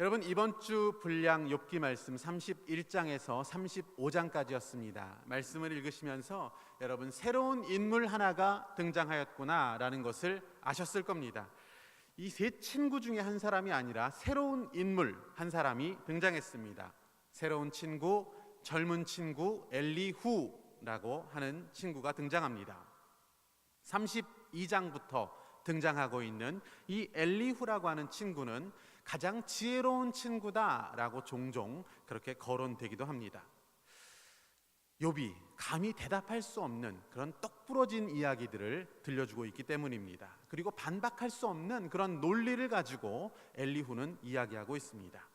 여러분, 이번 주 분량 욥기 말씀 31장에서 35장까지였습니다. 말씀을 읽으시면서 여러분 새로운 인물 하나가 등장하였구나라는 것을 아셨을 겁니다. 이 세 친구 중에 한 사람이 아니라 새로운 인물 한 사람이 등장했습니다. 새로운 친구, 젊은 친구 엘리후라고 하는 친구가 등장합니다. 32장부터 등장하고 있는 이 엘리후라고 하는 친구는 가장 지혜로운 친구다라고 종종 그렇게 거론되기도 합니다. 욥이 감히 대답할 수 없는 그런 똑부러진 이야기들을 들려주고 있기 때문입니다. 그리고 반박할 수 없는 그런 논리를 가지고 엘리후는 이야기하고 있습니다.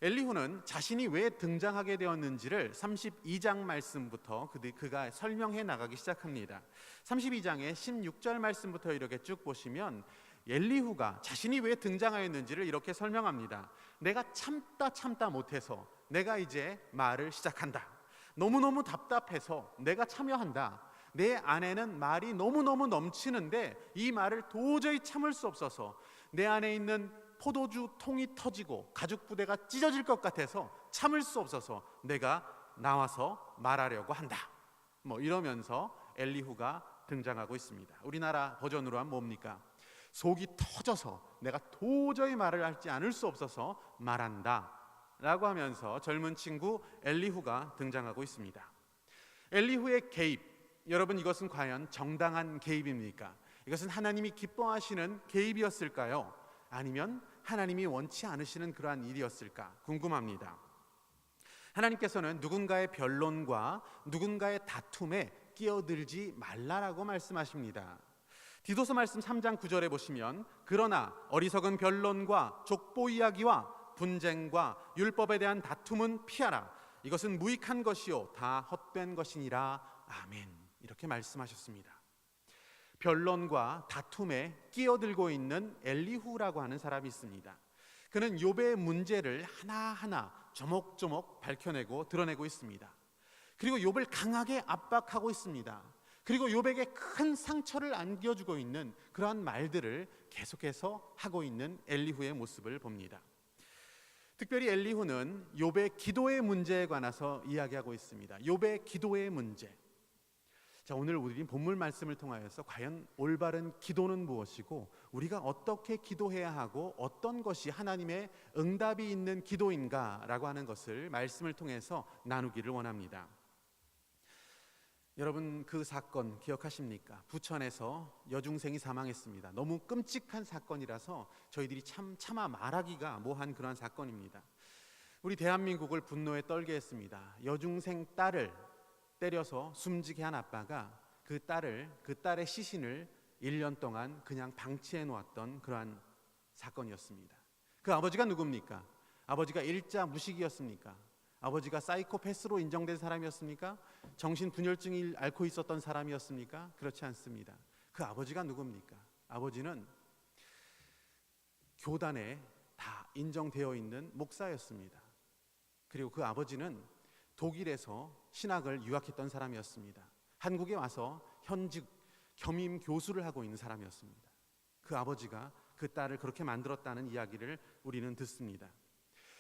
엘리후는 자신이 왜 등장하게 되었는지를 32장 말씀부터 그가 설명해 나가기 시작합니다. 32장의 16절 말씀부터 이렇게 쭉 보시면 엘리후가 자신이 왜 등장하였는지를 이렇게 설명합니다. 내가 참다 못해서 내가 이제 말을 시작한다. 너무너무 답답해서 내가 참여한다. 내 안에는 말이 너무너무 넘치는데 이 말을 도저히 참을 수 없어서 내 안에 있는 포도주 통이 터지고 가죽 부대가 찢어질 것 같아서 참을 수 없어서 내가 나와서 말하려고 한다. 이러면서 엘리후가 등장하고 있습니다. 우리나라 버전으로 하면 뭡니까? 속이 터져서 내가 도저히 말을 하지 않을 수 없어서 말한다 라고 하면서 젊은 친구 엘리후가 등장하고 있습니다. 엘리후의 개입, 여러분 이것은 과연 정당한 개입입니까? 이것은 하나님이 기뻐하시는 개입이었을까요? 아니면 하나님이 원치 않으시는 그러한 일이었을까 궁금합니다. 하나님께서는 누군가의 변론과 누군가의 다툼에 끼어들지 말라라고 말씀하십니다. 디도서 말씀 3장 9절에 보시면 그러나 어리석은 변론과 족보 이야기와 분쟁과 율법에 대한 다툼은 피하라. 이것은 무익한 것이요 다 헛된 것이니라. 아멘. 이렇게 말씀하셨습니다. 변론과 다툼에 끼어들고 있는 엘리후라고 하는 사람이 있습니다. 그는 욥의 문제를 하나하나 조목조목 밝혀내고 드러내고 있습니다. 그리고 욥을 강하게 압박하고 있습니다. 그리고 욥에게 큰 상처를 안겨주고 있는 그러한 말들을 계속해서 하고 있는 엘리후의 모습을 봅니다. 특별히 엘리후는 욥의 기도의 문제에 관해서 이야기하고 있습니다. 욥의 기도의 문제. 자, 오늘 우리 본문 말씀을 통하여서 과연 올바른 기도는 무엇이고 우리가 어떻게 기도해야 하고 어떤 것이 하나님의 응답이 있는 기도인가라고 하는 것을 말씀을 통해서 나누기를 원합니다. 여러분 그 사건 기억하십니까? 부천에서 여중생이 사망했습니다. 너무 끔찍한 사건이라서 저희들이 차마 말하기가 뭐한 그런 사건입니다. 우리 대한민국을 분노에 떨게 했습니다. 여중생 딸을 때려서 숨지게 한 아빠가 그 딸의 시신을 1년 동안 그냥 방치해 놓았던 그러한 사건이었습니다. 그 아버지가 누굽니까? 아버지가 일자 무식이었습니까? 아버지가 사이코패스로 인정된 사람이었습니까? 정신분열증을 앓고 있었던 사람이었습니까? 그렇지 않습니다. 그 아버지가 누굽니까? 아버지는 교단에 다 인정되어 있는 목사였습니다. 그리고 그 아버지는 독일에서 신학을 유학했던 사람이었습니다. 한국에 와서 현직 겸임 교수를 하고 있는 사람이었습니다. 그 아버지가 그 딸을 그렇게 만들었다는 이야기를 우리는 듣습니다.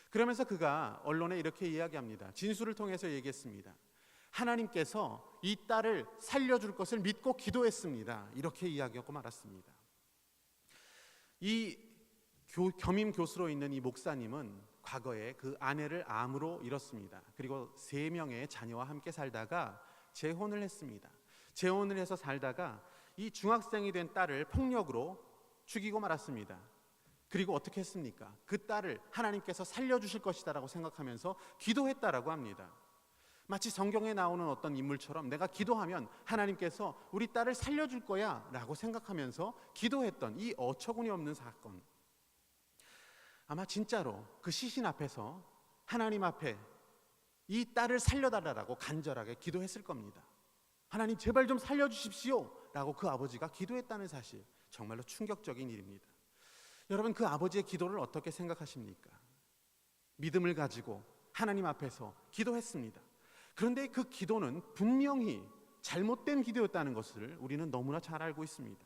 그러면서 그가 언론에 이렇게 이야기합니다. 진술을 통해서 얘기했습니다. 하나님께서 이 딸을 살려줄 것을 믿고 기도했습니다. 이렇게 이야기하고 말았습니다. 이 겸임 교수로 있는 이 목사님은 과거에 그 아내를 암으로 잃었습니다. 그리고 3명의 자녀와 함께 살다가 재혼을 했습니다. 재혼을 해서 살다가 이 중학생이 된 딸을 폭력으로 죽이고 말았습니다. 그리고 어떻게 했습니까? 그 딸을 하나님께서 살려주실 것이다라고 생각하면서 기도했다라고 합니다. 마치 성경에 나오는 어떤 인물처럼 내가 기도하면 하나님께서 우리 딸을 살려줄 거야 라고 생각하면서 기도했던 이 어처구니 없는 사건. 아마 진짜로 그 시신 앞에서 하나님 앞에 이 딸을 살려달라고 간절하게 기도했을 겁니다. 하나님 제발 좀 살려주십시오 라고 그 아버지가 기도했다는 사실, 정말로 충격적인 일입니다. 여러분 그 아버지의 기도를 어떻게 생각하십니까? 믿음을 가지고 하나님 앞에서 기도했습니다. 그런데 그 기도는 분명히 잘못된 기도였다는 것을 우리는 너무나 잘 알고 있습니다.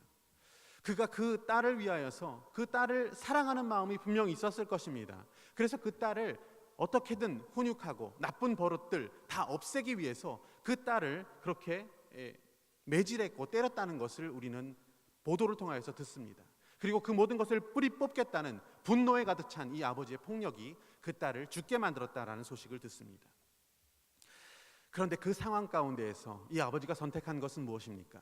그가 그 딸을 위하여서 그 딸을 사랑하는 마음이 분명히 있었을 것입니다. 그래서 그 딸을 어떻게든 훈육하고 나쁜 버릇들 다 없애기 위해서 그 딸을 그렇게 매질했고 때렸다는 것을 우리는 보도를 통하여서 듣습니다. 그리고 그 모든 것을 뿌리 뽑겠다는 분노에 가득 찬 이 아버지의 폭력이 그 딸을 죽게 만들었다라는 소식을 듣습니다. 그런데 그 상황 가운데에서 이 아버지가 선택한 것은 무엇입니까?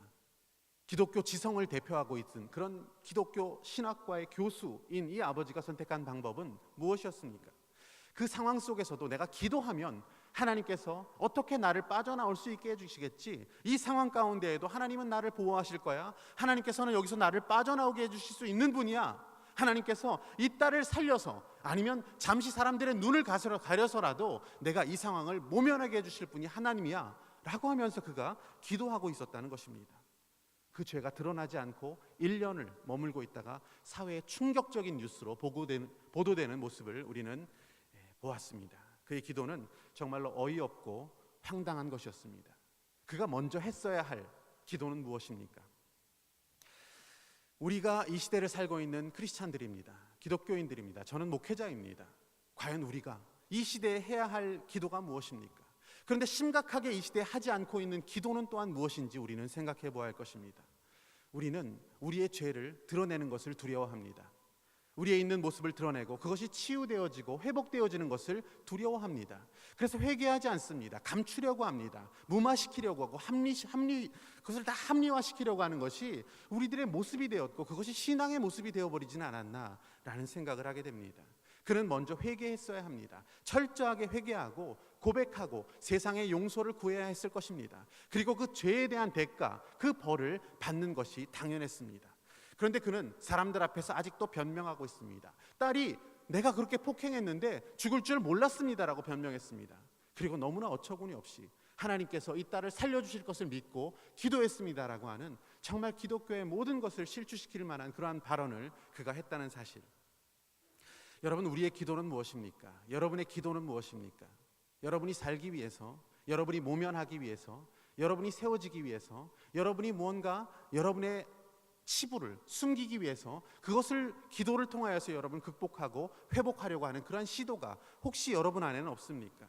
기독교 지성을 대표하고 있던 그런 기독교 신학과의 교수인 이 아버지가 선택한 방법은 무엇이었습니까? 그 상황 속에서도 내가 기도하면 하나님께서 어떻게 나를 빠져나올 수 있게 해주시겠지, 이 상황 가운데에도 하나님은 나를 보호하실 거야, 하나님께서는 여기서 나를 빠져나오게 해주실 수 있는 분이야, 하나님께서 이 딸을 살려서 아니면 잠시 사람들의 눈을 가려서라도 내가 이 상황을 모면하게 해주실 분이 하나님이야 라고 하면서 그가 기도하고 있었다는 것입니다. 그 죄가 드러나지 않고 1년을 머물고 있다가 사회의 충격적인 뉴스로 보도되는 모습을 우리는 보았습니다. 그의 기도는 정말로 어이없고 황당한 것이었습니다. 그가 먼저 했어야 할 기도는 무엇입니까? 우리가 이 시대를 살고 있는 크리스찬들입니다. 기독교인들입니다. 저는 목회자입니다. 과연 우리가 이 시대에 해야 할 기도가 무엇입니까? 그런데 심각하게 이 시대에 하지 않고 있는 기도는 또한 무엇인지 우리는 생각해 보아야 할 것입니다. 우리는 우리의 죄를 드러내는 것을 두려워합니다. 우리의 있는 모습을 드러내고 그것이 치유되어지고 회복되어지는 것을 두려워합니다. 그래서 회개하지 않습니다. 감추려고 합니다. 무마시키려고 하고 그것을 다 합리화시키려고 하는 것이 우리들의 모습이 되었고 그것이 신앙의 모습이 되어버리지는 않았나라는 생각을 하게 됩니다. 그는 먼저 회개했어야 합니다. 철저하게 회개하고 고백하고 세상의 용서를 구해야 했을 것입니다. 그리고 그 죄에 대한 대가, 그 벌을 받는 것이 당연했습니다. 그런데 그는 사람들 앞에서 아직도 변명하고 있습니다. 딸이 내가 그렇게 폭행했는데 죽을 줄 몰랐습니다라고 변명했습니다. 그리고 너무나 어처구니 없이 하나님께서 이 딸을 살려주실 것을 믿고 기도했습니다라고 하는 정말 기독교의 모든 것을 실추시킬 만한 그러한 발언을 그가 했다는 사실. 여러분, 우리의 기도는 무엇입니까? 여러분의 기도는 무엇입니까? 여러분이 살기 위해서, 여러분이 모면하기 위해서, 여러분이 세워지기 위해서, 여러분이 무언가 여러분의 치부를 숨기기 위해서 그것을 기도를 통하여서 여러분 극복하고 회복하려고 하는 그러한 시도가 혹시 여러분 안에는 없습니까?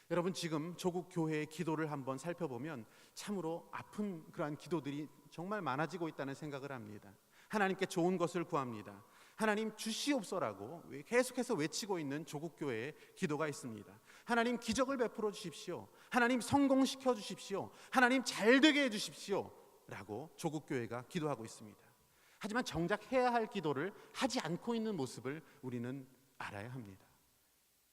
여러분, 지금 조국 교회의 기도를 한번 살펴보면 참으로 아픈 그러한 기도들이 정말 많아지고 있다는 생각을 합니다. 하나님께 좋은 것을 구합니다. 하나님 주시옵소라고 계속해서 외치고 있는 조국 교회의 기도가 있습니다. 하나님 기적을 베풀어 주십시오. 하나님 성공시켜 주십시오. 하나님 잘되게 해 주십시오 라고 조국 교회가 기도하고 있습니다. 하지만 정작 해야 할 기도를 하지 않고 있는 모습을 우리는 알아야 합니다.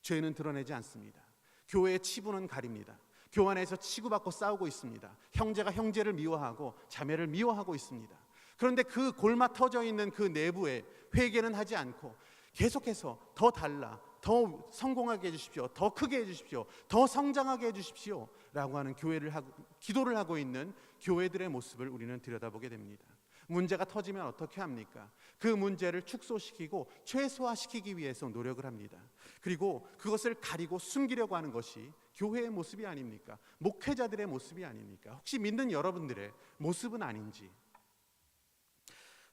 죄는 드러내지 않습니다. 교회의 치부는 가립니다. 교회 안에서 치고받고 싸우고 있습니다. 형제가 형제를 미워하고 자매를 미워하고 있습니다. 그런데 그 골마 터져 있는 그 내부에 회개는 하지 않고 계속해서 더 달라, 더 성공하게 해주십시오, 더 크게 해주십시오, 더 성장하게 해주십시오 라고 하는 기도를 하고 있는 교회들의 모습을 우리는 들여다보게 됩니다. 문제가 터지면 어떻게 합니까? 그 문제를 축소시키고 최소화시키기 위해서 노력을 합니다. 그리고 그것을 가리고 숨기려고 하는 것이 교회의 모습이 아닙니까? 목회자들의 모습이 아닙니까? 혹시 믿는 여러분들의 모습은 아닌지.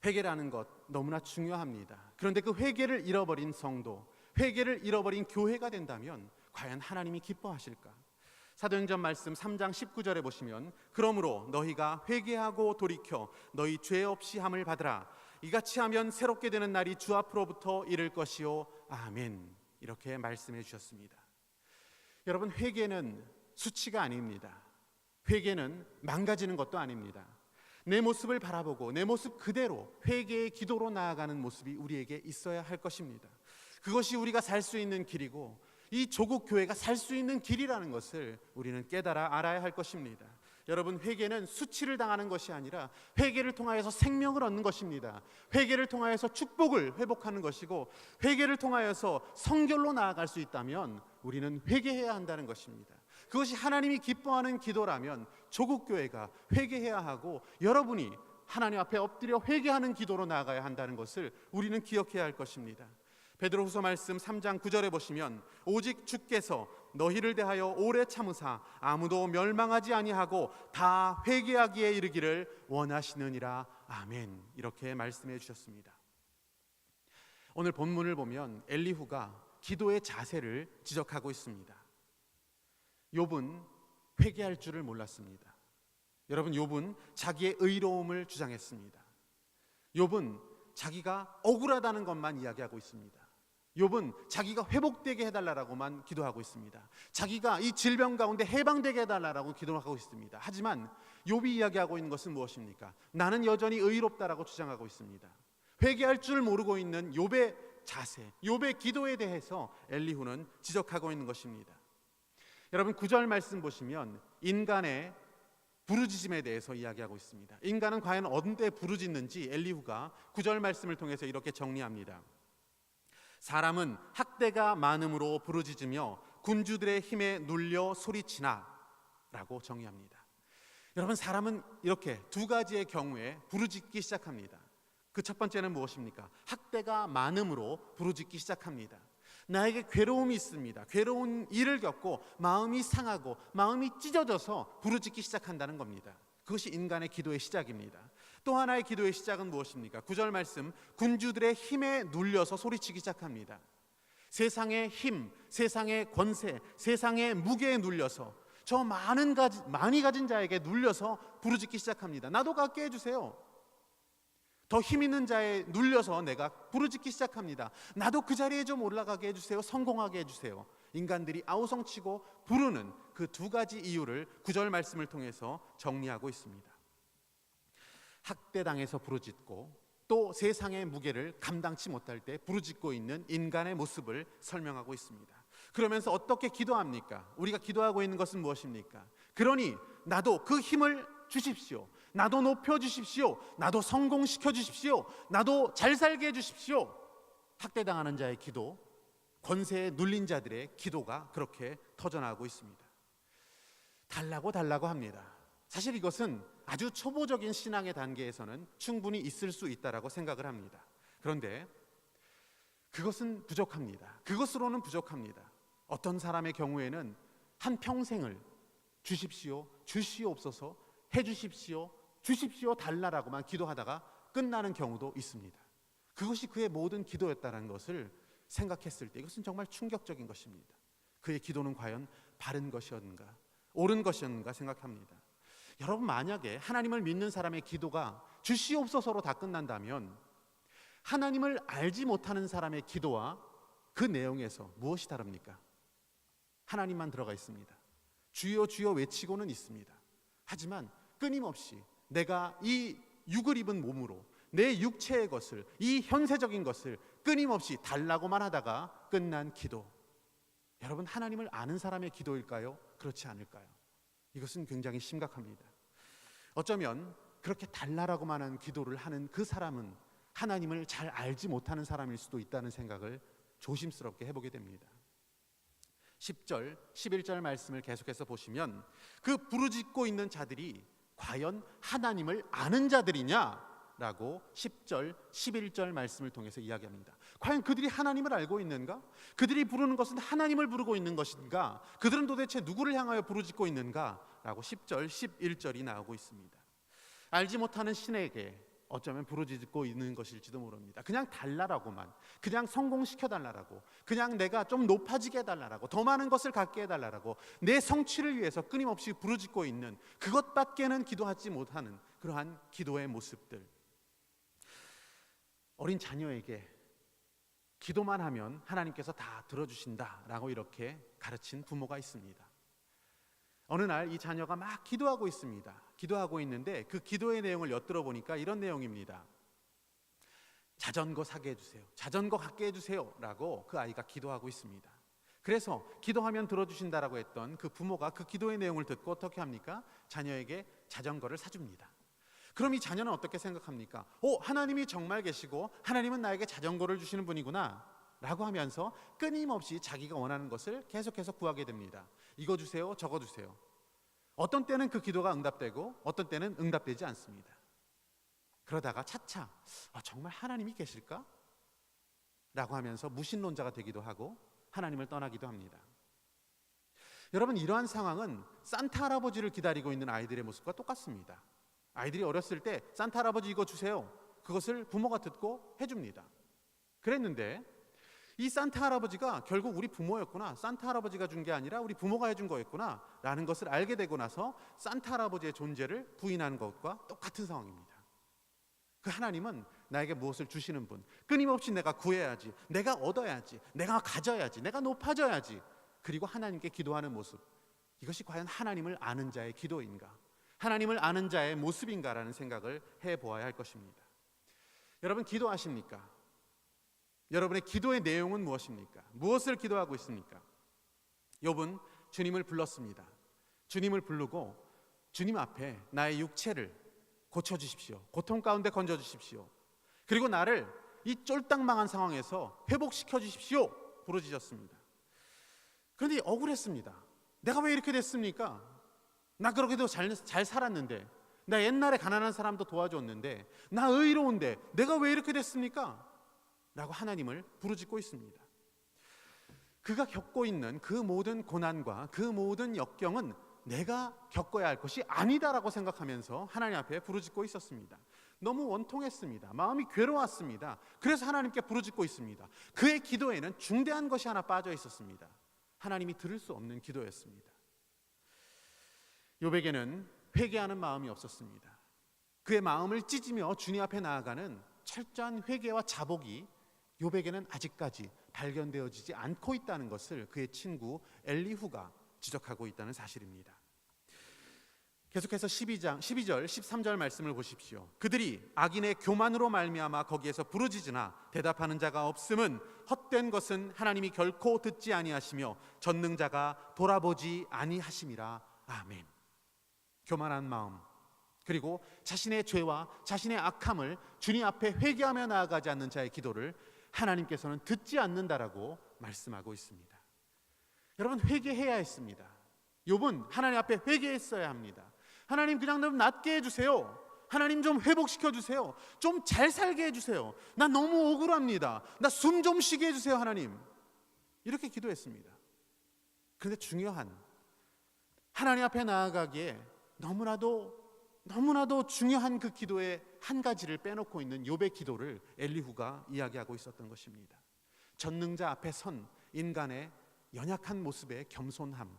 회개라는 것 너무나 중요합니다. 그런데 그 회개를 잃어버린 성도, 회개를 잃어버린 교회가 된다면 과연 하나님이 기뻐하실까? 사도행전 말씀 3장 19절에 보시면 그러므로 너희가 회개하고 돌이켜 너희 죄 없이 함을 받으라. 이같이 하면 새롭게 되는 날이 주 앞으로부터 이를 것이요. 아멘. 이렇게 말씀해 주셨습니다. 여러분, 회개는 수치가 아닙니다. 회개는 망가지는 것도 아닙니다. 내 모습을 바라보고 내 모습 그대로 회개의 기도로 나아가는 모습이 우리에게 있어야 할 것입니다. 그것이 우리가 살 수 있는 길이고 이 조국 교회가 살 수 있는 길이라는 것을 우리는 깨달아 알아야 할 것입니다. 여러분, 회개는 수치를 당하는 것이 아니라 회개를 통하여서 생명을 얻는 것입니다. 회개를 통하여서 축복을 회복하는 것이고 회개를 통하여서 성결로 나아갈 수 있다면 우리는 회개해야 한다는 것입니다. 그것이 하나님이 기뻐하는 기도라면 조국 교회가 회개해야 하고 여러분이 하나님 앞에 엎드려 회개하는 기도로 나아가야 한다는 것을 우리는 기억해야 할 것입니다. 베드로후서 말씀 3장 9절에 보시면 오직 주께서 너희를 대하여 오래 참으사 아무도 멸망하지 아니하고 다 회개하기에 이르기를 원하시느니라. 아멘. 이렇게 말씀해 주셨습니다. 오늘 본문을 보면 엘리후가 기도의 자세를 지적하고 있습니다. 욥은 회개할 줄을 몰랐습니다. 여러분, 욥은 자기의 의로움을 주장했습니다. 욥은 자기가 억울하다는 것만 이야기하고 있습니다. 욥은 자기가 회복되게 해달라고만 기도하고 있습니다. 자기가 이 질병 가운데 해방되게 해달라고 기도하고 있습니다. 하지만 욥이 이야기하고 있는 것은 무엇입니까? 나는 여전히 의롭다라고 주장하고 있습니다. 회개할 줄 모르고 있는 욥의 자세, 욥의 기도에 대해서 엘리후는 지적하고 있는 것입니다. 여러분, 9절 말씀 보시면 인간의 부르짖음에 대해서 이야기하고 있습니다. 인간은 과연 언제 부르짖는지 엘리후가 9절 말씀을 통해서 이렇게 정리합니다. 사람은 학대가 많음으로 부르짖으며 군주들의 힘에 눌려 소리치나 라고 정의합니다. 여러분, 사람은 이렇게 두 가지의 경우에 부르짖기 시작합니다. 그 첫 번째는 무엇입니까? 학대가 많음으로 부르짖기 시작합니다. 나에게 괴로움이 있습니다. 괴로운 일을 겪고 마음이 상하고 마음이 찢어져서 부르짖기 시작한다는 겁니다. 그것이 인간의 기도의 시작입니다. 또 하나의 기도의 시작은 무엇입니까? 9절 말씀, 군주들의 힘에 눌려서 소리치기 시작합니다. 세상의 힘, 세상의 권세, 세상의 무게에 눌려서 저 많이 가진 자에게 눌려서 부르짖기 시작합니다. 나도 갖게 해주세요. 더 힘 있는 자에 눌려서 내가 부르짖기 시작합니다. 나도 그 자리에 좀 올라가게 해주세요. 성공하게 해주세요. 인간들이 아우성치고 부르는 그 두 가지 이유를 9절 말씀을 통해서 정리하고 있습니다. 학대당해서 부르짖고 또 세상의 무게를 감당치 못할 때 부르짖고 있는 인간의 모습을 설명하고 있습니다. 그러면서 어떻게 기도합니까? 우리가 기도하고 있는 것은 무엇입니까? 그러니 나도 그 힘을 주십시오. 나도 높여주십시오. 나도 성공시켜 주십시오. 나도 잘 살게 해주십시오. 학대당하는 자의 기도, 권세에 눌린 자들의 기도가 그렇게 터져나오고 있습니다. 달라고 합니다. 사실 이것은 아주 초보적인 신앙의 단계에서는 충분히 있을 수 있다라고 생각을 합니다. 그런데 그것은 부족합니다. 그것으로는 부족합니다. 어떤 사람의 경우에는 한 평생을 주십시오, 주시옵소서, 해주십시오, 주십시오, 달라라고만 기도하다가 끝나는 경우도 있습니다. 그것이 그의 모든 기도였다는 것을 생각했을 때 이것은 정말 충격적인 것입니다. 그의 기도는 과연 바른 것이었는가, 옳은 것이었는가 생각합니다. 여러분, 만약에 하나님을 믿는 사람의 기도가 주시옵소서로 다 끝난다면 하나님을 알지 못하는 사람의 기도와 그 내용에서 무엇이 다릅니까? 하나님만 들어가 있습니다. 주여 주여 외치고는 있습니다. 하지만 끊임없이 내가 이 육을 입은 몸으로 내 육체의 것을, 이 현세적인 것을 끊임없이 달라고만 하다가 끝난 기도, 여러분, 하나님을 아는 사람의 기도일까요? 그렇지 않을까요? 이것은 굉장히 심각합니다. 어쩌면 그렇게 달라라고만 하는 기도를 하는 그 사람은 하나님을 잘 알지 못하는 사람일 수도 있다는 생각을 조심스럽게 해보게 됩니다. 10절, 11절 말씀을 계속해서 보시면 그 부르짖고 있는 자들이 과연 하나님을 아는 자들이냐라고 10절, 11절 말씀을 통해서 이야기합니다. 과연 그들이 하나님을 알고 있는가? 그들이 부르는 것은 하나님을 부르고 있는 것인가? 그들은 도대체 누구를 향하여 부르짖고 있는가? 라고 10절, 11절이 나오고 있습니다. 알지 못하는 신에게 어쩌면 부르짖고 있는 것일지도 모릅니다. 그냥 달라라고만, 그냥 성공시켜달라고, 그냥 내가 좀 높아지게 해달라고, 더 많은 것을 갖게 해달라고, 내 성취를 위해서 끊임없이 부르짖고 있는, 그것밖에는 기도하지 못하는 그러한 기도의 모습들. 어린 자녀에게 기도만 하면 하나님께서 다 들어주신다라고 이렇게 가르친 부모가 있습니다. 어느 날 이 자녀가 막 기도하고 있습니다. 기도하고 있는데 그 기도의 내용을 엿들어 보니까 이런 내용입니다. 자전거 사게 해주세요. 자전거 갖게 해주세요. 라고 그 아이가 기도하고 있습니다. 그래서 기도하면 들어주신다라고 했던 그 부모가 그 기도의 내용을 듣고 어떻게 합니까? 자녀에게 자전거를 사줍니다. 그럼 이 자녀는 어떻게 생각합니까? 하나님이 정말 계시고 하나님은 나에게 자전거를 주시는 분이구나 라고 하면서 끊임없이 자기가 원하는 것을 계속해서 구하게 됩니다. 이거 주세요, 저거 주세요. 어떤 때는 그 기도가 응답되고 어떤 때는 응답되지 않습니다. 그러다가 차차 정말 하나님이 계실까? 라고 하면서 무신론자가 되기도 하고 하나님을 떠나기도 합니다. 여러분, 이러한 상황은 산타 할아버지를 기다리고 있는 아이들의 모습과 똑같습니다. 아이들이 어렸을 때 산타 할아버지 이거 주세요. 그것을 부모가 듣고 해줍니다. 그랬는데 이 산타 할아버지가 결국 우리 부모였구나, 산타 할아버지가 준 게 아니라 우리 부모가 해준 거였구나 라는 것을 알게 되고 나서 산타 할아버지의 존재를 부인하는 것과 똑같은 상황입니다. 그 하나님은 나에게 무엇을 주시는 분, 끊임없이 내가 구해야지, 내가 얻어야지, 내가 가져야지, 내가 높아져야지, 그리고 하나님께 기도하는 모습, 이것이 과연 하나님을 아는 자의 기도인가, 하나님을 아는 자의 모습인가라는 생각을 해보아야 할 것입니다. 여러분, 기도하십니까? 여러분의 기도의 내용은 무엇입니까? 무엇을 기도하고 있습니까? 욥은 주님을 불렀습니다. 주님을 부르고 주님 앞에 나의 육체를 고쳐주십시오, 고통 가운데 건져주십시오, 그리고 나를 이 쫄딱 망한 상황에서 회복시켜 주십시오 부르짖었습니다. 그런데 억울했습니다. 내가 왜 이렇게 됐습니까? 나 그렇게도 잘 살았는데, 나 옛날에 가난한 사람도 도와줬는데, 나 의로운데 내가 왜 이렇게 됐습니까? 라고 하나님을 부르짖고 있습니다. 그가 겪고 있는 그 모든 고난과 그 모든 역경은 내가 겪어야 할 것이 아니다라고 생각하면서 하나님 앞에 부르짖고 있었습니다. 너무 원통했습니다. 마음이 괴로웠습니다. 그래서 하나님께 부르짖고 있습니다. 그의 기도에는 중대한 것이 하나 빠져 있었습니다. 하나님이 들을 수 없는 기도였습니다. 욥에게는 회개하는 마음이 없었습니다. 그의 마음을 찢으며 주님 앞에 나아가는 철저한 회개와 자복이 욥에게는 아직까지 발견되어지지 않고 있다는 것을 그의 친구 엘리후가 지적하고 있다는 사실입니다. 계속해서 12절, 13절 말씀을 보십시오. 그들이 악인의 교만으로 말미암아 거기에서 부르짖으나 대답하는 자가 없음은 헛된 것은 하나님이 결코 듣지 아니하시며 전능자가 돌아보지 아니하심이라. 아멘. 교만한 마음, 그리고 자신의 죄와 자신의 악함을 주님 앞에 회개하며 나아가지 않는 자의 기도를 하나님께서는 듣지 않는다라고 말씀하고 있습니다. 여러분, 회개해야 했습니다. 욥은 하나님 앞에 회개했어야 합니다. 하나님, 그냥 좀 낫게 해주세요. 하나님, 좀 회복시켜 주세요. 좀 잘 살게 해주세요. 나 너무 억울합니다. 나 숨 좀 쉬게 해주세요. 하나님, 이렇게 기도했습니다. 그런데 중요한, 하나님 앞에 나아가기에 너무나도 중요한 그 기도의 한 가지를 빼놓고 있는 욥의 기도를 엘리후가 이야기하고 있었던 것입니다. 전능자 앞에 선 인간의 연약한 모습의 겸손함,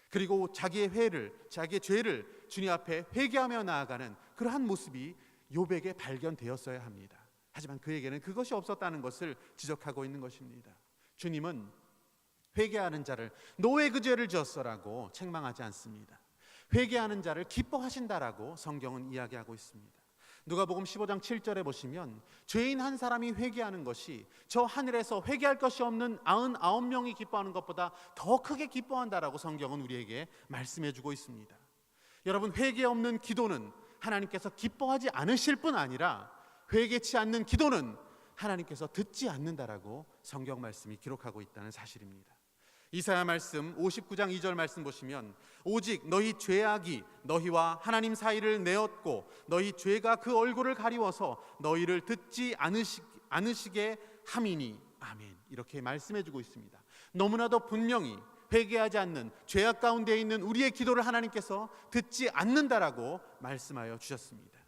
그리고 자기의 죄를 주님 앞에 회개하며 나아가는 그러한 모습이 욥에게 발견되었어야 합니다. 하지만 그에게는 그것이 없었다는 것을 지적하고 있는 것입니다. 주님은 회개하는 자를 너의 그 죄를 지었어라고 책망하지 않습니다. 회개하는 자를 기뻐하신다라고 성경은 이야기하고 있습니다. 누가복음 15장 7절에 보시면 죄인 한 사람이 회개하는 것이 저 하늘에서 회개할 것이 없는 99명이 기뻐하는 것보다 더 크게 기뻐한다라고 성경은 우리에게 말씀해주고 있습니다. 여러분, 회개 없는 기도는 하나님께서 기뻐하지 않으실 뿐 아니라 회개치 않는 기도는 하나님께서 듣지 않는다라고 성경 말씀이 기록하고 있다는 사실입니다. 이사야 말씀 59장 2절 말씀 보시면 오직 너희 죄악이 너희와 하나님 사이를 내었고 너희 죄가 그 얼굴을 가리워서 너희를 듣지 않으시게 함이니 아멘, 이렇게 말씀해주고 있습니다. 너무나도 분명히 회개하지 않는 죄악 가운데 있는 우리의 기도를 하나님께서 듣지 않는다라고 말씀하여 주셨습니다.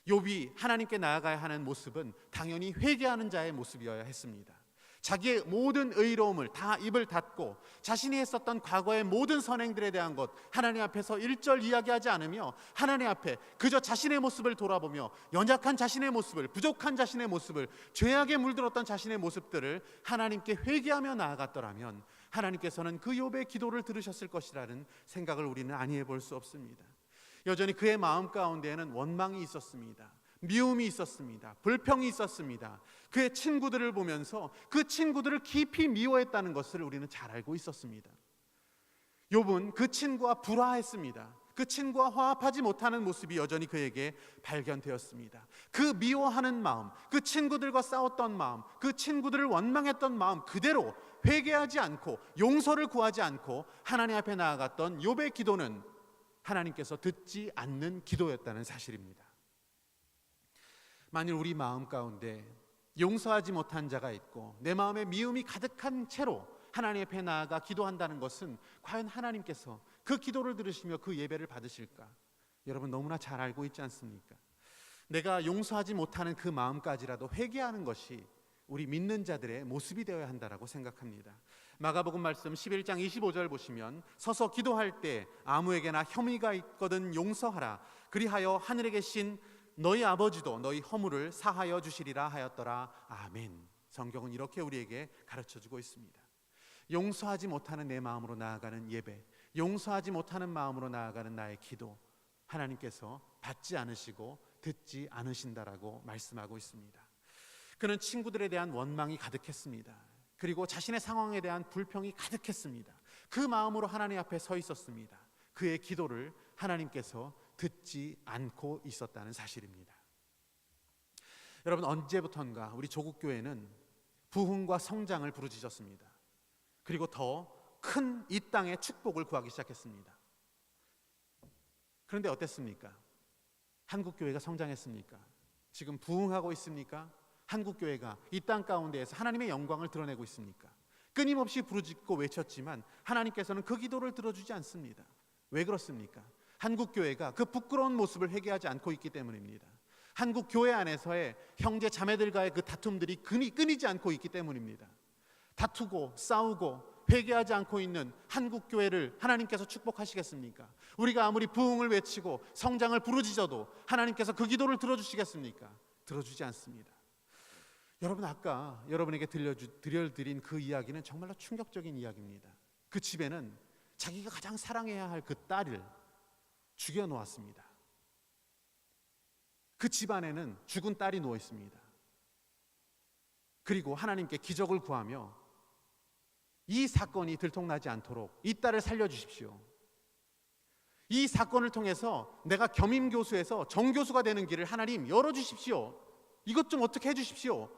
욥이 하나님께 나아가야 하는 모습은 당연히 회개하는 자의 모습이어야 했습니다. 자기의 모든 의로움을 다 입을 닫고 자신이 했었던 과거의 모든 선행들에 대한 것 하나님 앞에서 일절 이야기하지 않으며 하나님 앞에 그저 자신의 모습을 돌아보며 연약한 자신의 모습을, 부족한 자신의 모습을, 죄악에 물들었던 자신의 모습들을 하나님께 회개하며 나아갔더라면 하나님께서는 그 욥의 기도를 들으셨을 것이라는 생각을 우리는 아니해 볼 수 없습니다. 여전히 그의 마음 가운데에는 원망이 있었습니다. 미움이 있었습니다. 불평이 있었습니다. 그의 친구들을 보면서 그 친구들을 깊이 미워했다는 것을 우리는 잘 알고 있었습니다. 욥은 그 친구와 불화했습니다. 그 친구와 화합하지 못하는 모습이 여전히 그에게 발견되었습니다. 그 미워하는 마음, 그 친구들과 싸웠던 마음, 그 친구들을 원망했던 마음 그대로 회개하지 않고 용서를 구하지 않고 하나님 앞에 나아갔던 욥의 기도는 하나님께서 듣지 않는 기도였다는 사실입니다. 만일 우리 마음 가운데 용서하지 못한 자가 있고 내 마음에 미움이 가득한 채로 하나님 앞에 나아가 기도한다는 것은 과연 하나님께서 그 기도를 들으시며 그 예배를 받으실까? 여러분 너무나 잘 알고 있지 않습니까? 내가 용서하지 못하는 그 마음까지라도 회개하는 것이 우리 믿는 자들의 모습이 되어야 한다라고 생각합니다. 마가복음 말씀 11장 25절 보시면 서서 기도할 때 아무에게나 혐의가 있거든 용서하라. 그리하여 하늘에 계신 너희 아버지도 너희 허물을 사하여 주시리라 하였더라. 아멘. 성경은 이렇게 우리에게 가르쳐주고 있습니다. 용서하지 못하는 내 마음으로 나아가는 예배, 용서하지 못하는 마음으로 나아가는 나의 기도, 하나님께서 받지 않으시고 듣지 않으신다라고 말씀하고 있습니다. 그는 친구들에 대한 원망이 가득했습니다. 그리고 자신의 상황에 대한 불평이 가득했습니다. 그 마음으로 하나님 앞에 서 있었습니다. 그의 기도를 하나님께서 듣지 않고 있었다는 사실입니다. 여러분, 언제부턴가 우리 조국교회는 부흥과 성장을 부르짖었습니다. 그리고 더 큰 이 땅의 축복을 구하기 시작했습니다. 그런데 어땠습니까? 한국교회가 성장했습니까? 지금 부흥하고 있습니까? 한국교회가 이 땅 가운데에서 하나님의 영광을 드러내고 있습니까? 끊임없이 부르짖고 외쳤지만 하나님께서는 그 기도를 들어주지 않습니다. 왜 그렇습니까? 한국교회가 그 부끄러운 모습을 회개하지 않고 있기 때문입니다. 한국교회 안에서의 형제 자매들과의 그 다툼들이 끊이지 않고 있기 때문입니다. 다투고 싸우고 회개하지 않고 있는 한국교회를 하나님께서 축복하시겠습니까? 우리가 아무리 부흥을 외치고 성장을 부르짖어도 하나님께서 그 기도를 들어주시겠습니까? 들어주지 않습니다. 여러분, 아까 여러분에게 들려드린 그 이야기는 정말로 충격적인 이야기입니다. 그 집에는 자기가 가장 사랑해야 할 그 딸을 죽여놓았습니다. 그 집안에는 죽은 딸이 누워 있습니다. 그리고 하나님께 기적을 구하며 이 사건이 들통나지 않도록 이 딸을 살려주십시오. 이 사건을 통해서 내가 겸임교수에서 정교수가 되는 길을 하나님 열어주십시오. 이것 좀 어떻게 해주십시오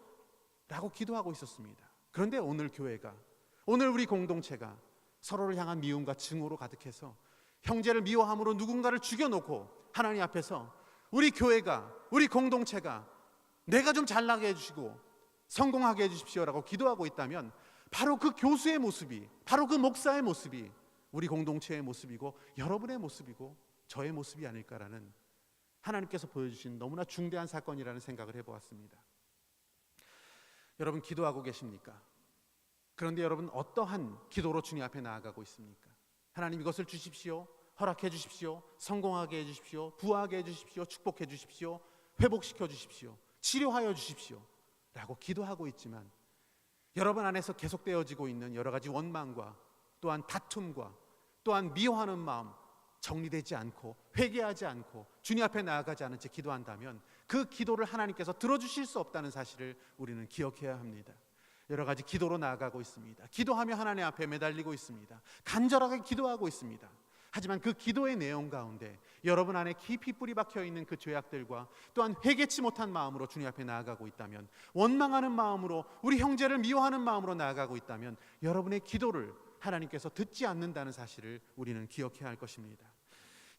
라고 기도하고 있었습니다. 그런데 오늘 교회가, 오늘 우리 공동체가 서로를 향한 미움과 증오로 가득해서 형제를 미워함으로 누군가를 죽여놓고 하나님 앞에서 우리 교회가, 우리 공동체가 내가 좀 잘나게 해주시고 성공하게 해주십시오라고 기도하고 있다면 바로 그 교수의 모습이, 바로 그 목사의 모습이 우리 공동체의 모습이고 여러분의 모습이고 저의 모습이 아닐까라는, 하나님께서 보여주신 너무나 중대한 사건이라는 생각을 해보았습니다. 여러분, 기도하고 계십니까? 그런데 여러분, 어떠한 기도로 주님 앞에 나아가고 있습니까? 하나님, 이것을 주십시오, 허락해 주십시오, 성공하게 해주십시오, 부하게 해주십시오, 축복해 주십시오, 회복시켜 주십시오, 치료하여 주십시오 라고 기도하고 있지만 여러분 안에서 계속되어지고 있는 여러 가지 원망과 또한 다툼과 또한 미워하는 마음, 정리되지 않고 회개하지 않고 주님 앞에 나아가지 않은 채 기도한다면 그 기도를 하나님께서 들어주실 수 없다는 사실을 우리는 기억해야 합니다. 여러 가지 기도로 나아가고 있습니다. 기도하며 하나님 앞에 매달리고 있습니다. 간절하게 기도하고 있습니다. 하지만 그 기도의 내용 가운데 여러분 안에 깊이 뿌리 박혀 있는 그 죄악들과 또한 회개치 못한 마음으로 주님 앞에 나아가고 있다면, 원망하는 마음으로, 우리 형제를 미워하는 마음으로 나아가고 있다면 여러분의 기도를 하나님께서 듣지 않는다는 사실을 우리는 기억해야 할 것입니다.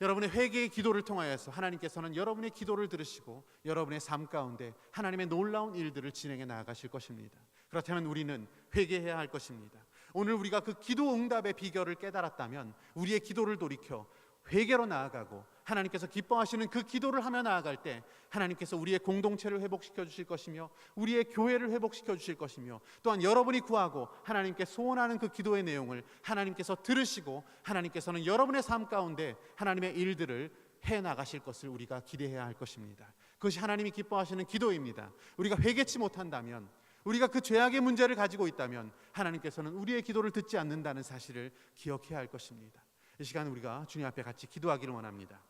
여러분의 회개의 기도를 통하여서 하나님께서는 여러분의 기도를 들으시고 여러분의 삶 가운데 하나님의 놀라운 일들을 진행해 나아가실 것입니다. 그렇다면 우리는 회개해야 할 것입니다. 오늘 우리가 그 기도 응답의 비결을 깨달았다면 우리의 기도를 돌이켜 회개로 나아가고 하나님께서 기뻐하시는 그 기도를 하며 나아갈 때 하나님께서 우리의 공동체를 회복시켜 주실 것이며 우리의 교회를 회복시켜 주실 것이며 또한 여러분이 구하고 하나님께 소원하는 그 기도의 내용을 하나님께서 들으시고 하나님께서는 여러분의 삶 가운데 하나님의 일들을 해나가실 것을 우리가 기대해야 할 것입니다. 그것이 하나님이 기뻐하시는 기도입니다. 우리가 회개치 못한다면, 우리가 그 죄악의 문제를 가지고 있다면 하나님께서는 우리의 기도를 듣지 않는다는 사실을 기억해야 할 것입니다. 이 시간 우리가 주님 앞에 같이 기도하기를 원합니다.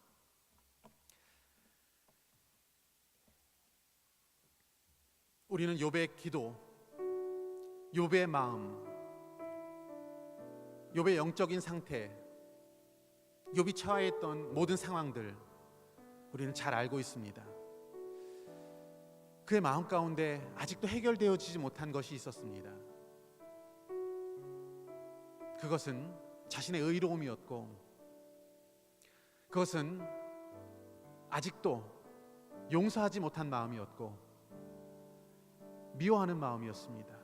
우리는 욥의 기도, 욥의 마음, 욥의 영적인 상태, 욥이 처해있던 모든 상황들 우리는 잘 알고 있습니다. 그의 마음 가운데 아직도 해결되어지지 못한 것이 있었습니다. 그것은 자신의 의로움이었고, 그것은 아직도 용서하지 못한 마음이었고, 미워하는 마음이었습니다.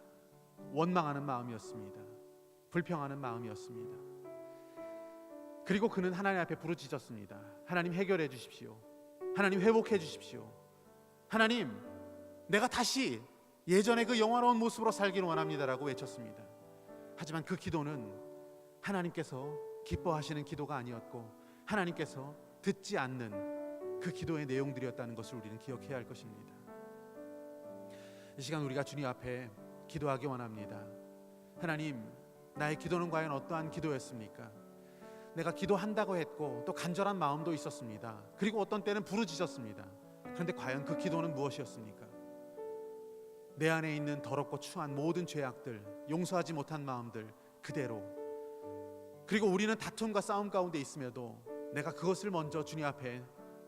원망하는 마음이었습니다. 불평하는 마음이었습니다. 그리고 그는 하나님 앞에 부르짖었습니다. 하나님 해결해 주십시오. 하나님 회복해 주십시오. 하나님, 내가 다시 예전의 그 영화로운 모습으로 살기를 원합니다라고 외쳤습니다. 하지만 그 기도는 하나님께서 기뻐하시는 기도가 아니었고 하나님께서 듣지 않는 그 기도의 내용들이었다는 것을 우리는 기억해야 할 것입니다. 이 시간 우리가 주님 앞에 기도하기 원합니다. 하나님, 나의 기도는 과연 어떠한 기도였습니까? 내가 기도한다고 했고 또 간절한 마음도 있었습니다. 그리고 어떤 때는 부르짖었습니다. 그런데 과연 그 기도는 무엇이었습니까? 내 안에 있는 더럽고 추한 모든 죄악들, 용서하지 못한 마음들 그대로, 그리고 우리는 다툼과 싸움 가운데 있음에도 내가 그것을 먼저 주님 앞에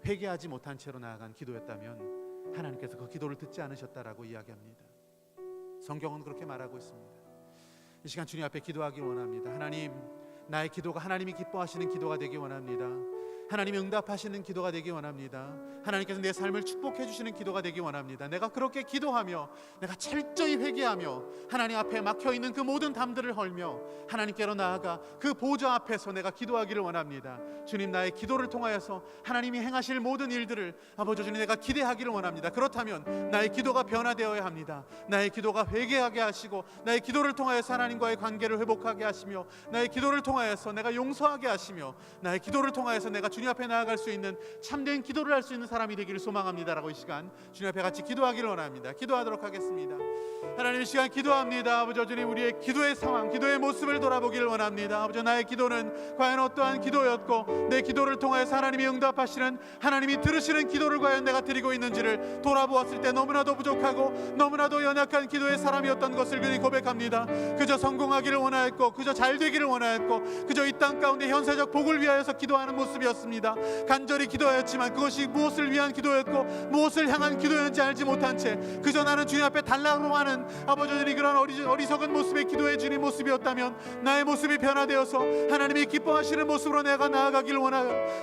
회개하지 못한 채로 나아간 기도였다면 하나님께서 그 기도를 듣지 않으셨다라고 이야기합니다. 성경은 그렇게 말하고 있습니다. 이 시간 주님 앞에 기도하기 원합니다. 하나님, 나의 기도가 하나님이 기뻐하시는 기도가 되기 원합니다. 하나님이 응답하시는 기도가 되기 원합니다. 하나님께서 내 삶을 축복해 주시는 기도가 되기 원합니다. 내가 그렇게 기도하며 내가 철저히 회개하며 하나님 앞에 막혀있는 그 모든 담들을 헐며 하나님께로 나아가 그 보좌 앞에서 내가 기도하기를 원합니다. 주님, 나의 기도를 통하여서 하나님이 행하실 모든 일들을 아버지 주님 내가 기대하기를 원합니다. 그렇다면 나의 기도가 변화되어야 합니다. 나의 기도가 회개하게 하시고 나의 기도를 통하여서 하나님과의 관계를 회복하게 하시며 나의 기도를 통하여서 내가 용서하게 하시며 나의 기도를 통하여서 내가 주님 앞에 나아갈 수 있는 참된 기도를 할 수 있는 사람이 되기를 소망합니다라고 이 시간 주님 앞에 같이 기도하기를 원합니다. 기도하도록 하겠습니다. 하나님, 이 시간 기도합니다. 아버지 주님, 우리의 기도의 상황, 기도의 모습을 돌아보기를 원합니다. 아버지, 나의 기도는 과연 어떠한 기도였고 내 기도를 통하여서 하나님이 응답하시는, 하나님이 들으시는 기도를 과연 내가 드리고 있는지를 돌아보았을 때 너무나도 부족하고 너무나도 연약한 기도의 사람이었던 것을 그리 고백합니다. 그저 성공하기를 원하였고 그저 잘 되기를 원하였고 그저 이 땅 가운데 현세적 복을 위하여서 기도하는 모습이었습니다. 간절히 기도하였지만 그것이 무엇을 위한 기도였고 무엇을 향한 기도였는지 알지 못한 채 그저 나는 주님 앞에 달라고 하는 아버지들이 그런 어리석은 모습의 기도해 주님 모습이었다면 나의 모습이 변화되어서 하나님이 기뻐하시는 모습으로 내가 나아가기를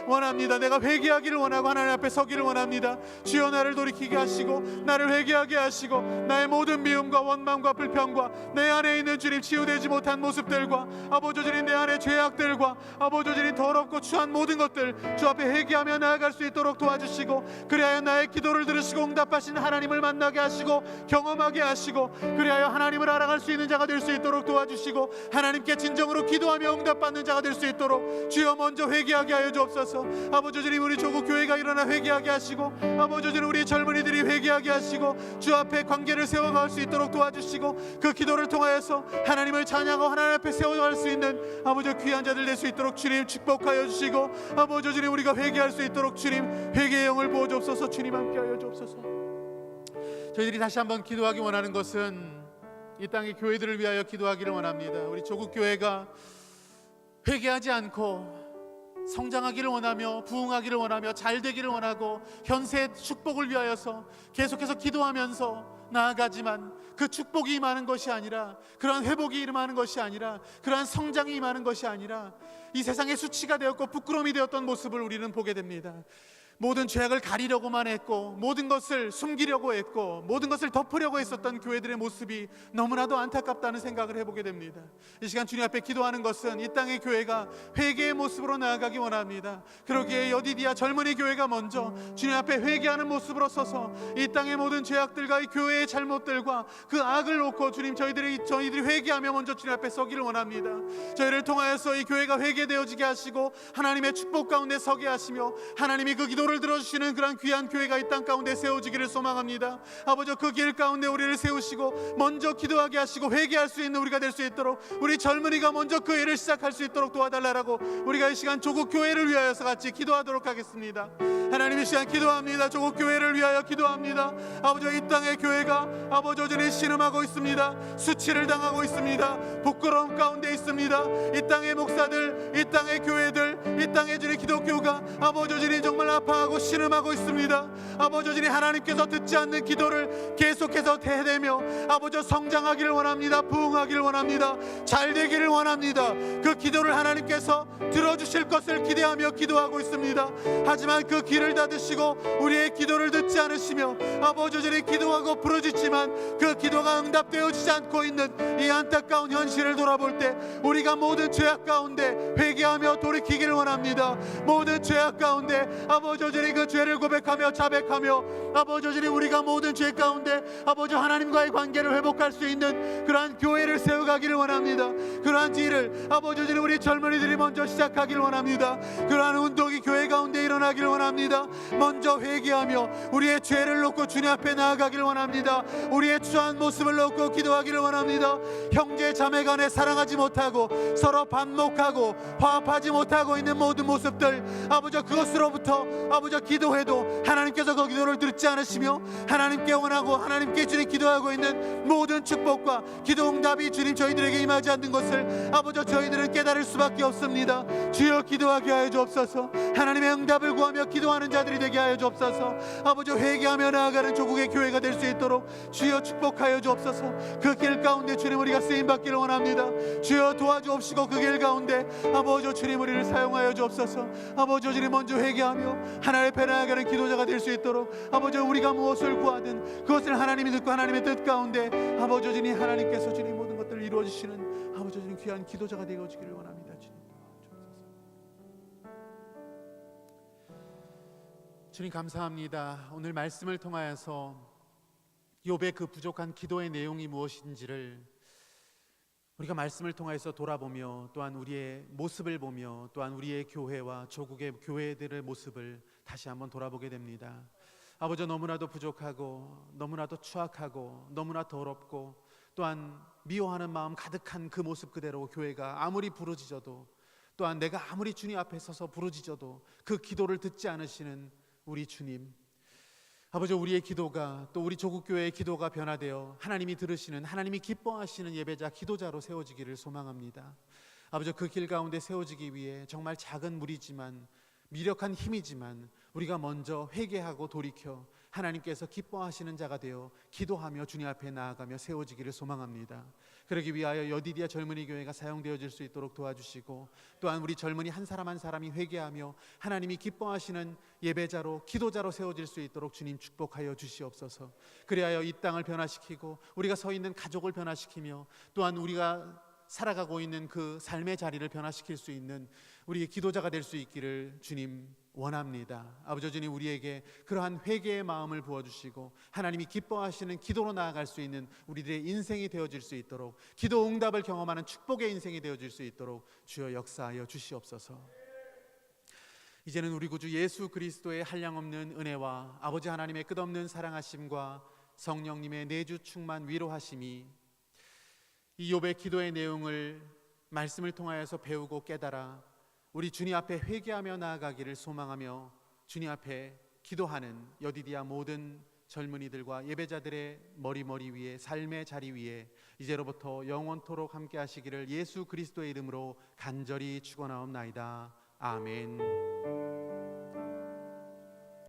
원합니다. 내가 회개하기를 원하고 하나님 앞에 서기를 원합니다. 주여, 나를 돌이키게 하시고 나를 회개하게 하시고 나의 모든 미움과 원망과 불평과 내 안에 있는 주님 치유되지 못한 모습들과 아버지 주님 내 안에 죄악들과 아버지 주님 더럽고 추한 모든 것들 주 앞에 회개하며 나아갈 수 있도록 도와주시고, 그리하여 나의 기도를 들으시고 응답하신 하나님을 만나게 하시고 경험하게 하시고 그리하여 하나님을 알아갈 수 있는 자가 될 수 있도록 도와주시고 하나님께 진정으로 기도하며 응답받는 자가 될 수 있도록 주여 먼저 회개하게 하여 주옵소서. 아버지 주님, 우리 조국 교회가 일어나 회개하게 하시고 아버지 주님 우리 젊은이들이 회개하게 하시고 주 앞에 관계를 세워갈 수 있도록 도와주시고 그 기도를 통하여서 하나님을 찬양하고 하나님 앞에 세워갈 수 있는 아버지 귀한 자들 될 수 있도록 주님 축복하여 주시고 아버지 주님 우리가 회개할 수 있도록 주님 회개의 영을 부어주옵소서. 주님 함께하여 주옵소서. 저희들이 다시 한번 기도하기 원하는 것은 이 땅의 교회들을 위하여 기도하기를 원합니다. 우리 조국 교회가 회개하지 않고 성장하기를 원하며 부흥하기를 원하며 잘되기를 원하고 현세의 축복을 위하여서 계속해서 기도하면서 나아가지만 그 축복이 임하는 것이 아니라, 그러한 회복이 임하는 것이 아니라, 그러한 성장이 임하는 것이 아니라 이 세상의 수치가 되었고 부끄러움이 되었던 모습을 우리는 보게 됩니다. 모든 죄악을 가리려고만 했고 모든 것을 숨기려고 했고 모든 것을 덮으려고 했었던 교회들의 모습이 너무나도 안타깝다는 생각을 해보게 됩니다. 이 시간 주님 앞에 기도하는 것은 이 땅의 교회가 회개의 모습으로 나아가기 원합니다. 그러기에 여디디아 젊은이 교회가 먼저 주님 앞에 회개하는 모습으로 서서 이 땅의 모든 죄악들과 이 교회의 잘못들과 그 악을 놓고 주님 저희들이 회개하며 먼저 주님 앞에 서기를 원합니다. 저희를 통하여서 이 교회가 회개되어지게 하시고 하나님의 축복 가운데 서게 하시며 하나님이 그 기도를 들어주시는 그런 귀한 교회가 이 땅 가운데 세워지기를 소망합니다. 아버지, 그 길 가운데 우리를 세우시고 먼저 기도하게 하시고 회개할 수 있는 우리가 될 수 있도록 우리 젊은이가 먼저 그 일을 시작할 수 있도록 도와달라고 우리가 이 시간 조국 교회를 위하여서 같이 기도하도록 하겠습니다. 하나님, 이 시간 기도합니다. 조국 교회를 위하여 기도합니다. 아버지, 이 땅의 교회가 아버지 주님 신음하고 있습니다. 수치를 당하고 있습니다. 부끄러움 가운데 있습니다. 이 땅의 목사들, 이 땅의 교회들, 이 땅의 주님 기독교가 아버지 주님 정말 아파하고 신음하고 있습니다. 아버지 주님, 하나님께서 듣지 않는 기도를 계속해서 대대며 아버지 성장하기를 원합니다. 부흥하기를 원합니다. 잘 되기를 원합니다. 그 기도를 하나님께서 들어주실 것을 기대하며 기도하고 있습니다. 하지만 그 길을 귀를 닫으시고 우리의 기도를 듣지 않으시며 아버지 여전히 기도하고 부르짖지만 그 기도가 응답되어지지 않고 있는 이 안타까운 현실을 돌아볼 때 우리가 모든 죄악 가운데 회개하며 돌이키기를 원합니다. 모든 죄악 가운데 아버지 여전히 그 죄를 고백하며 자백하며 아버지 여전히 우리가 모든 죄 가운데 아버지 하나님과의 관계를 회복할 수 있는 그러한 교회를 세워가기를 원합니다. 그러한 일을 아버지 여전히 우리 젊은이들이 먼저 시작하기를 원합니다. 그러한 운동이 교회 가운데 일어나기를 원합니다. 먼저 회개하며 우리의 죄를 놓고 주님 앞에 나아가기를 원합니다. 우리의 추한 모습을 놓고 기도하기를 원합니다. 형제 자매 간에 사랑하지 못하고 서로 반목하고 화합하지 못하고 있는 모든 모습들 아버지 그것으로부터 아버지 기도해도 하나님께서 그 기도를 듣지 않으시며 하나님께 원하고 하나님께 주님 기도하고 있는 모든 축복과 기도 응답이 주님 저희들에게 임하지 않는 것을 아버지 저희들은 깨달을 수밖에 없습니다. 주여 기도하게 하여 주옵소서. 하나님의 응답을 구하며 기도하는 자들이 되게 하여 주옵소서. 아버지 회개하며 나아가는 조국의 교회가 될 수 있도록 주여 축복하여 주옵소서. 그 길 가운데 주님 우리가 쓰임받기를 원합니다. 주여 도와주옵시고 그 길 가운데 아버지 주님 우리를 사용하여 주옵소서. 아버지 주님 먼저 회개하며 하나님 앞에 나아가는 기도자가 될 수 있도록 아버지 우리가 무엇을 구하든 그것을 하나님이 듣고 하나님의 뜻 가운데 아버지 주님 하나님께서 주님 모든 것들을 이루어주시는 아버지 주님 귀한 기도자가 되어지기를 원합니다. 주님 감사합니다. 오늘 말씀을 통하여서 욥의 그 부족한 기도의 내용이 무엇인지를 우리가 말씀을 통해서 돌아보며 또한 우리의 모습을 보며 또한 우리의 교회와 조국의 교회들의 모습을 다시 한번 돌아보게 됩니다. 아버지 너무나도 부족하고 너무나도 추악하고 너무나 더럽고 또한 미워하는 마음 가득한 그 모습 그대로 교회가 아무리 부르짖어도 또한 내가 아무리 주님 앞에 서서 부르짖어도 그 기도를 듣지 않으시는 우리 주님 아버지 우리의 기도가 또 우리 조국교회의 기도가 변화되어 하나님이 들으시는 하나님이 기뻐하시는 예배자 기도자로 세워지기를 소망합니다. 아버지 그 길 가운데 세워지기 위해 정말 작은 무리지만 미력한 힘이지만 우리가 먼저 회개하고 돌이켜 하나님께서 기뻐하시는 자가 되어 기도하며 주님 앞에 나아가며 세워지기를 소망합니다. 그러기 위하여 여디디아 젊은이 교회가 사용되어질 수 있도록 도와주시고 또한 우리 젊은이 한 사람 한 사람이 회개하며 하나님이 기뻐하시는 예배자로 기도자로 세워질 수 있도록 주님 축복하여 주시옵소서. 그리하여 이 땅을 변화시키고 우리가 서 있는 가족을 변화시키며 또한 우리가 살아가고 있는 그 삶의 자리를 변화시킬 수 있는 우리의 기도자가 될 수 있기를 주님 원합니다. 아버지 주님 우리에게 그러한 회개의 마음을 부어주시고 하나님이 기뻐하시는 기도로 나아갈 수 있는 우리들의 인생이 되어질 수 있도록 기도 응답을 경험하는 축복의 인생이 되어질 수 있도록 주여 역사하여 주시옵소서. 이제는 우리 구주 예수 그리스도의 한량없는 은혜와 아버지 하나님의 끝없는 사랑하심과 성령님의 내주 충만 위로하심이 이 욥의 기도의 내용을 말씀을 통하여서 배우고 깨달아 우리 주님 앞에 회개하며 나아가기를 소망하며 주님 앞에 기도하는 여디디아 모든 젊은이들과 예배자들의 머리 위에 삶의 자리 위에 이제로부터 영원토록 함께 하시기를 예수 그리스도의 이름으로 간절히 축원하옵나이다. 아멘.